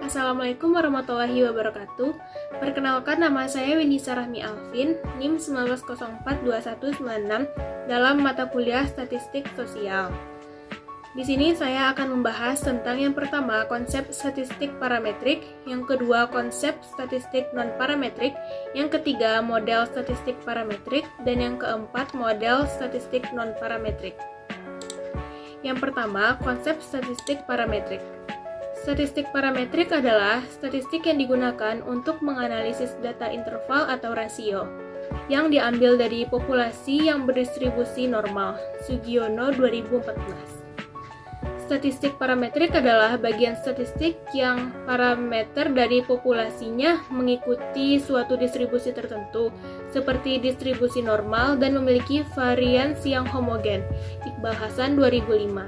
Assalamualaikum warahmatullahi wabarakatuh. Perkenalkan, nama saya Winisa Rahmi Alvin, NIM 19042196 dalam mata kuliah Statistik Sosial. Di sini saya akan membahas tentang yang pertama, konsep statistik parametrik, yang kedua, konsep statistik non-parametrik, yang ketiga, model statistik parametrik, dan yang keempat, model statistik non-parametrik. Yang pertama, konsep statistik parametrik. Statistik parametrik adalah statistik yang digunakan untuk menganalisis data interval atau rasio yang diambil dari populasi yang berdistribusi normal. Sugiono 2014. Statistik parametrik adalah bagian statistik yang parameter dari populasinya mengikuti suatu distribusi tertentu, seperti distribusi normal dan memiliki varians yang homogen. Iqbal Hasan 2005.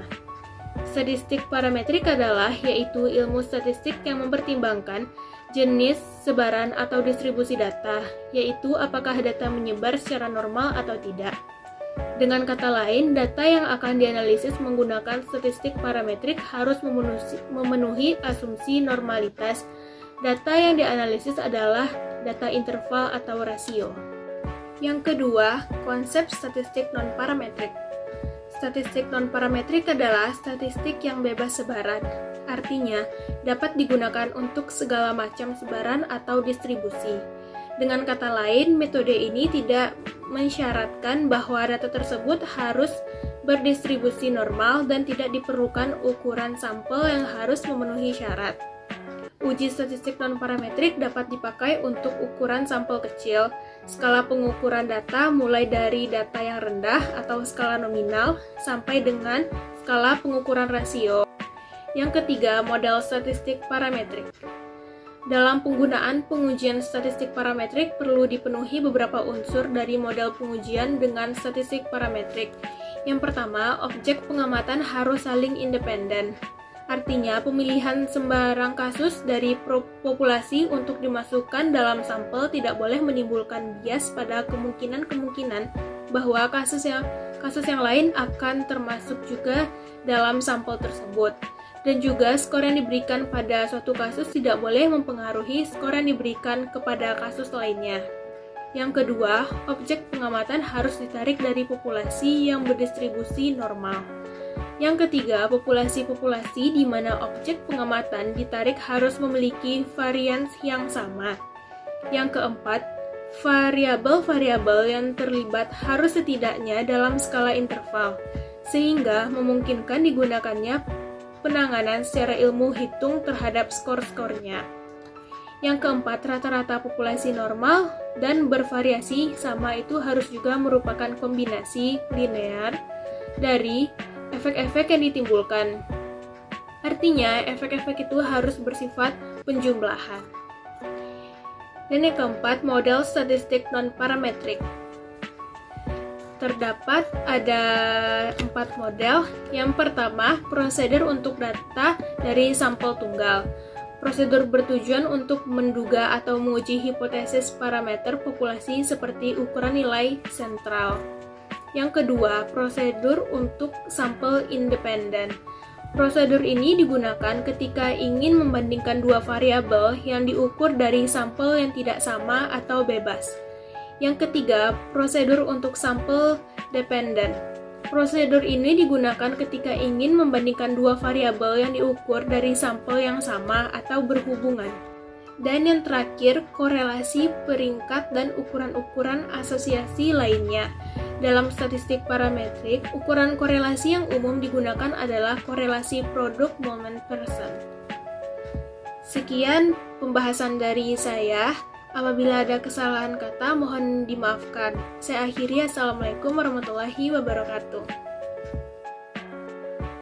Statistik parametrik adalah yaitu ilmu statistik yang mempertimbangkan jenis, sebaran, atau distribusi data, yaitu apakah data menyebar secara normal atau tidak. Dengan kata lain, data yang akan dianalisis menggunakan statistik parametrik harus memenuhi asumsi normalitas. Data yang dianalisis adalah data interval atau rasio. Yang kedua, konsep statistik non-parametrik. Statistik non-parametrik adalah statistik yang bebas sebaran, artinya dapat digunakan untuk segala macam sebaran atau distribusi. Dengan kata lain, metode ini tidak mensyaratkan bahwa data tersebut harus berdistribusi normal dan tidak diperlukan ukuran sampel yang harus memenuhi syarat. Uji statistik non-parametrik dapat dipakai untuk ukuran sampel kecil, skala pengukuran data mulai dari data yang rendah atau skala nominal sampai dengan skala pengukuran rasio. Yang ketiga, model statistik parametrik. Dalam penggunaan pengujian statistik parametrik perlu dipenuhi beberapa unsur dari model pengujian dengan statistik parametrik. Yang pertama, objek pengamatan harus saling independen. Artinya, pemilihan sembarang kasus dari populasi untuk dimasukkan dalam sampel tidak boleh menimbulkan bias pada kemungkinan-kemungkinan bahwa kasus yang lain akan termasuk juga dalam sampel tersebut. Dan juga skor yang diberikan pada suatu kasus tidak boleh mempengaruhi skor yang diberikan kepada kasus lainnya. Yang kedua, objek pengamatan harus ditarik dari populasi yang berdistribusi normal. Yang ketiga, populasi-populasi di mana objek pengamatan ditarik harus memiliki varians yang sama. Yang keempat, variabel-variabel yang terlibat harus setidaknya dalam skala interval, sehingga memungkinkan digunakannya penanganan secara ilmu hitung terhadap skor-skornya. Yang keempat, rata-rata populasi normal dan bervariasi sama itu harus juga merupakan kombinasi linear dari efek-efek yang ditimbulkan. Artinya, efek-efek itu harus bersifat penjumlahan. Dan yang keempat, model statistik non-parametrik. Terdapat ada 4 model. Yang pertama, prosedur untuk data dari sampel tunggal. Prosedur bertujuan untuk menduga atau menguji hipotesis parameter populasi seperti ukuran nilai sentral. Yang kedua, prosedur untuk sampel independen. Prosedur ini digunakan ketika ingin membandingkan dua variabel yang diukur dari sampel yang tidak sama atau bebas. Yang ketiga, prosedur untuk sampel dependen. Prosedur ini digunakan ketika ingin membandingkan dua variabel yang diukur dari sampel yang sama atau berhubungan. Dan yang terakhir, korelasi, peringkat, dan ukuran-ukuran asosiasi lainnya. Dalam statistik parametrik, ukuran korelasi yang umum digunakan adalah korelasi produk moment person. Sekian pembahasan dari saya. Apabila ada kesalahan kata, mohon dimaafkan. Saya akhiri. Assalamualaikum warahmatullahi wabarakatuh.